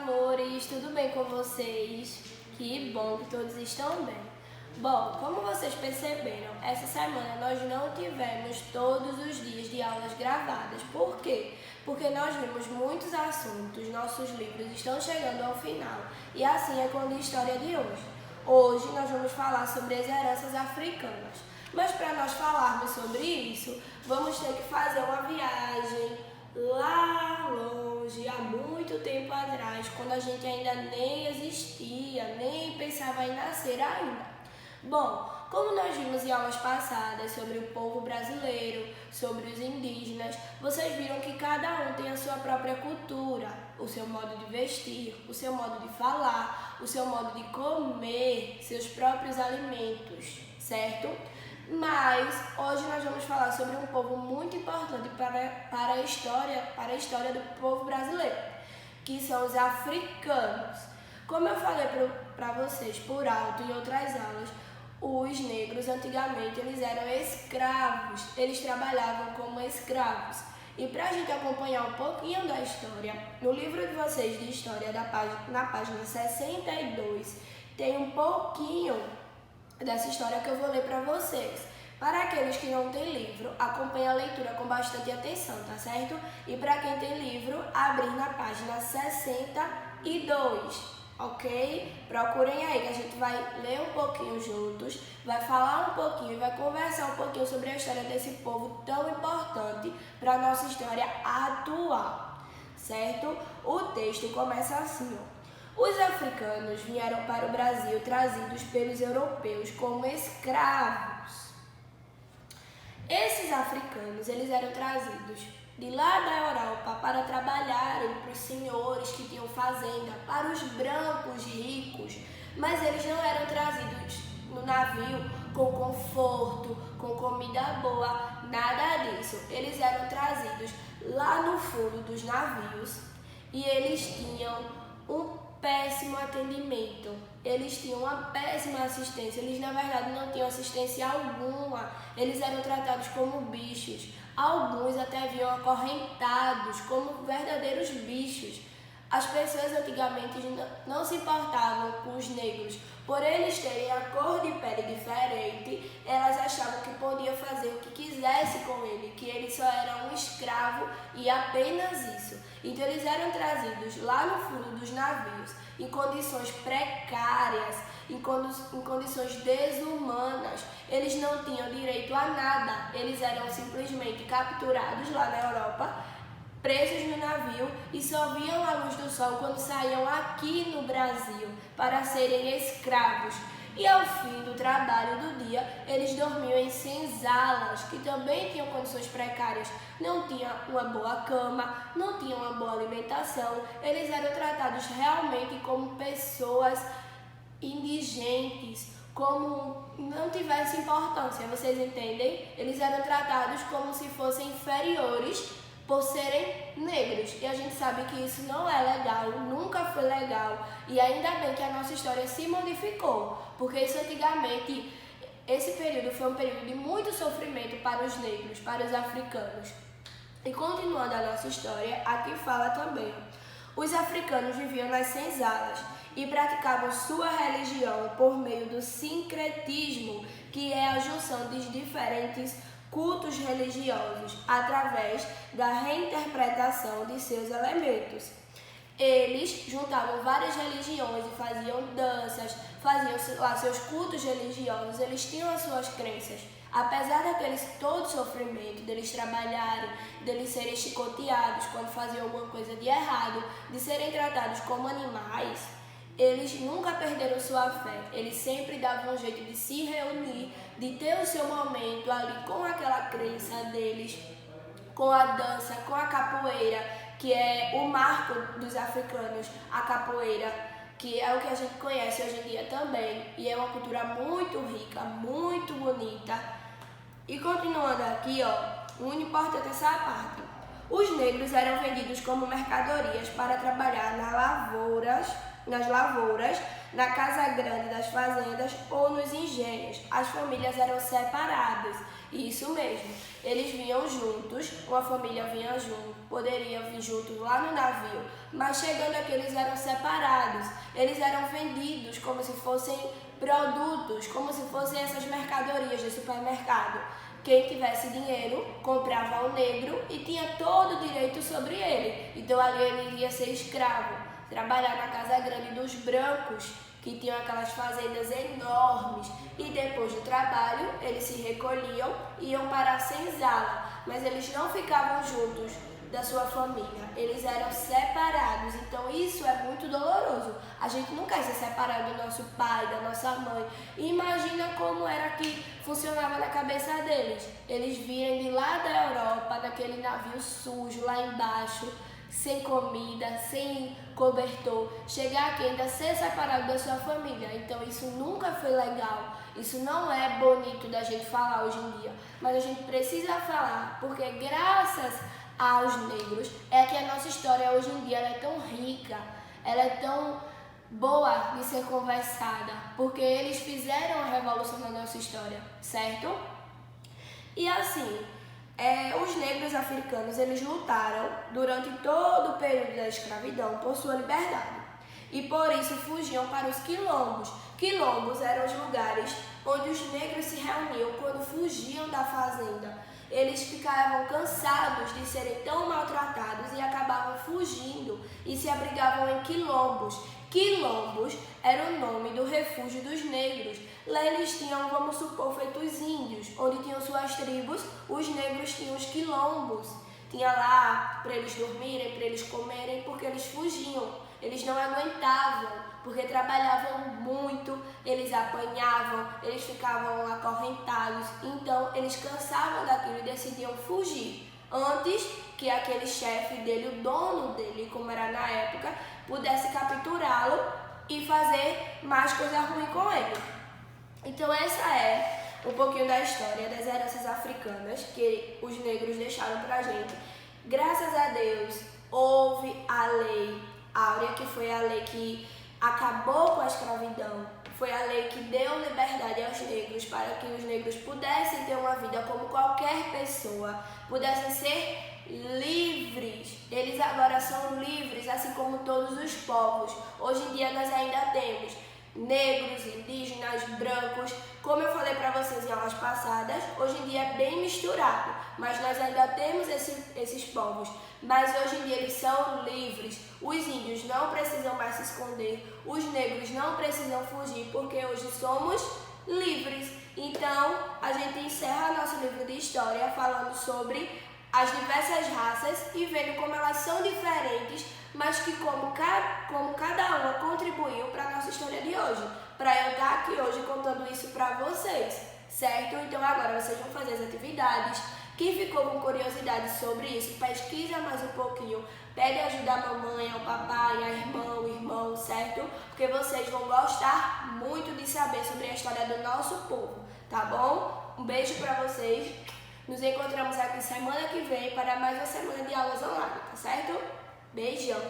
amores, tudo bem com vocês? Que bom que todos estão bem. Bom, como vocês perceberam, essa semana nós não tivemos todos os dias de aulas gravadas. Por quê? Porque nós vimos muitos assuntos, nossos livros estão chegando ao final e assim é com a história de hoje. Hoje nós vamos falar sobre as heranças africanas. Mas para nós falarmos sobre isso, vamos ter que fazer uma viagem lá longe, há muito tempo atrás, quando a gente ainda nem existia, nem pensava em nascer ainda. Bom, como nós vimos em aulas passadas sobre o povo brasileiro, sobre os indígenas, vocês viram que cada um tem a sua própria cultura, o seu modo de vestir, o seu modo de falar, o seu modo de comer, seus próprios alimentos, certo? Mas hoje nós vamos falar sobre um povo muito importante para a história do povo brasileiro, que são os africanos. Como eu falei para vocês por alto em outras aulas, os negros antigamente eles eram escravos, eles trabalhavam como escravos. E para a gente acompanhar um pouquinho da história, no livro de vocês de história, na página 62, tem um pouquinho dessa história que eu vou ler para vocês. Para aqueles que não têm livro, acompanhe a leitura com bastante atenção, tá certo? E para quem tem livro, abrir na página 62, ok? Procurem aí que a gente vai ler um pouquinho juntos, vai falar um pouquinho e vai conversar um pouquinho sobre a história desse povo tão importante para a nossa história atual, certo? O texto começa assim, ó. Os africanos vieram para o Brasil trazidos pelos europeus como escravos. Esses africanos eles eram trazidos de lá da Europa para trabalharem para os senhores que tinham fazenda, para os brancos ricos, mas eles não eram trazidos no navio com conforto, com comida boa, nada disso. Eles eram trazidos lá no fundo dos navios e eles tinham um péssimo atendimento, eles tinham uma péssima assistência, eles na verdade não tinham assistência alguma, eles eram tratados como bichos, alguns até vinham acorrentados como verdadeiros bichos. As pessoas antigamente não se importavam com os negros, por eles terem a cor de pele diferente, elas achavam que podiam fazer o que quisesse com ele, que ele só era um escravo e apenas isso. Então eles eram trazidos lá no fundo dos navios, em condições precárias, em condições desumanas. Eles não tinham direito a nada, eles eram simplesmente capturados lá na Europa, presos no navio e só viam a luz do sol quando saíam aqui no Brasil para serem escravos. E ao fim do trabalho do dia, eles dormiam em senzalas, que também tinham condições precárias. Não tinham uma boa cama, não tinham uma boa alimentação. Eles eram tratados realmente como pessoas indigentes, como não tivessem importância, vocês entendem? Eles eram tratados como se fossem inferiores por serem negros, e a gente sabe que isso não é legal, nunca foi legal, e ainda bem que a nossa história se modificou, porque isso antigamente, esse período foi um período de muito sofrimento para os negros, para os africanos. E continuando a nossa história, aqui fala também, os africanos viviam nas senzalas e praticavam sua religião por meio do sincretismo, que é a junção de diferentes cultos religiosos através da reinterpretação de seus elementos. Eles juntavam várias religiões e faziam danças, faziam lá seus cultos religiosos, eles tinham as suas crenças. Apesar daqueles todo sofrimento, deles trabalharem, deles serem chicoteados quando faziam alguma coisa de errado, de serem tratados como animais, eles nunca perderam sua fé, eles sempre davam um jeito de se reunir, de ter o seu momento ali com aquela crença deles, com a dança, com a capoeira, que é o marco dos africanos, a capoeira, que é o que a gente conhece hoje em dia também, e é uma cultura muito rica, muito bonita. E continuando aqui, ó, muito importante essa parte. Os negros eram vendidos como mercadorias para trabalhar nas lavouras nas lavouras, na casa grande das fazendas ou nos engenhos. As famílias eram separadas. Isso mesmo, eles vinham juntos, uma família vinha junto, poderia vir juntos lá no navio, mas chegando aqui eles eram separados, eles eram vendidos como se fossem produtos, como se fossem essas mercadorias de supermercado. Quem tivesse dinheiro comprava o negro e tinha todo o direito sobre ele, então ali ele iria ser escravo, trabalhar na casa grande dos brancos, que tinham aquelas fazendas enormes, e depois do trabalho eles se recolhiam e iam para a senzala, mas eles não ficavam juntos da sua família, eles eram separados, então isso é muito doloroso. A gente não quer ser separado do nosso pai, da nossa mãe. E imagina como era que funcionava na cabeça deles. Eles virem de lá da Europa, naquele navio sujo lá embaixo, sem comida, sem cobertor, chegar aqui ainda ser separado da sua família. Então isso nunca foi legal, isso não é bonito da gente falar hoje em dia, mas a gente precisa falar, porque graças aos negros é que a nossa história hoje em dia ela é tão rica, ela é tão boa de ser conversada, porque eles fizeram a revolução na nossa história, certo? E assim, os negros africanos, eles lutaram durante todo o período da escravidão por sua liberdade. E por isso fugiam para os quilombos. Quilombos eram os lugares onde os negros se reuniam quando fugiam da fazenda. Eles ficavam cansados de serem tão maltratados e acabavam fugindo e se abrigavam em quilombos. Quilombos era o nome do refúgio dos negros. Lá eles tinham, vamos supor, feito os índios, onde tinham suas tribos, os negros tinham os quilombos. Tinha lá para eles dormirem, para eles comerem, porque eles fugiam. Eles não aguentavam, porque trabalhavam muito, eles apanhavam, eles ficavam acorrentados. Então, eles cansavam daquilo e decidiam fugir, antes que aquele chefe dele, o dono dele, como era na época, pudesse capturá-lo e fazer mais coisa ruim com ele. Então, essa é um pouquinho da história das heranças africanas que os negros deixaram pra gente. Graças a Deus, houve a Lei Áurea, que foi a lei que acabou com a escravidão, foi a lei que deu liberdade aos negros para que os negros pudessem ter uma vida como qualquer pessoa, pudessem ser livres. Eles agora são livres, assim como todos os povos. Hoje em dia nós ainda temos negros, indígenas, brancos, como eu falei para vocês em aulas passadas, hoje em dia é bem misturado, mas nós ainda temos esses povos, mas hoje em dia eles são livres. Os índios não precisam mais se esconder, os negros não precisam fugir, porque hoje somos livres. Então, a gente encerra nosso livro de história falando sobre as diversas raças e vendo como elas são diferentes, mas que como cada uma contribuiu para a nossa história de hoje, para eu estar aqui hoje contando isso para vocês, certo? Então agora vocês vão fazer as atividades. Quem ficou com curiosidade sobre isso, pesquisa mais um pouquinho, pede ajuda à mamãe, ao papai, à irmã, ao irmão, certo? Porque vocês vão gostar muito de saber sobre a história do nosso povo, tá bom? Um beijo para vocês. Nos encontramos aqui semana que vem para mais uma semana de aulas online, tá certo? Beijão!